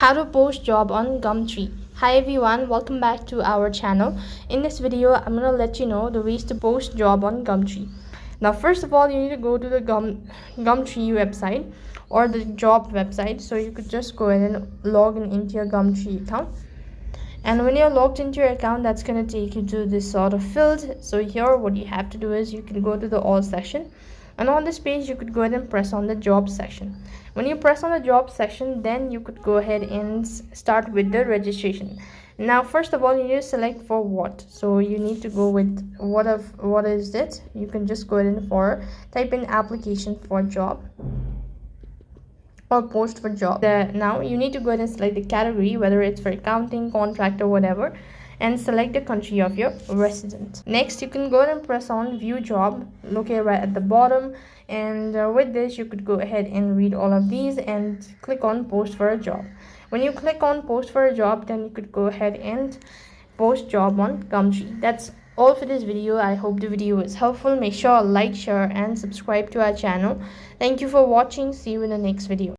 How to post job on Gumtree. Hi everyone, welcome back to our channel. In this video, I'm gonna let you know the ways to post job on Gumtree. Now, first of all, you need to go to the Gumtree website or the job website. So you could just go ahead and log in into your Gumtree account. And when you're logged into your account, that's going to take you to this sort of field. So here what you have to do is you can go to the all section, and on this page you could go ahead and press on the job section. When you press on the job section, then you could go ahead and start with the registration. Now, first of all, you need to select for what. So you need to go with what is it. You can just go ahead and type in application for job or post for job. Now you need to go ahead and select the category, whether it's for accounting, contract, or whatever, and select the country of your resident. Next, you can go ahead and press on view job located right at the bottom, and with this you could go ahead and read all of these and click on post for a job. When you click on post for a job, then you could go ahead and post job on Gumtree. That's all for this video. I hope the video was helpful. Make sure to like, share, and subscribe to our channel. Thank you for watching. See you in the next video.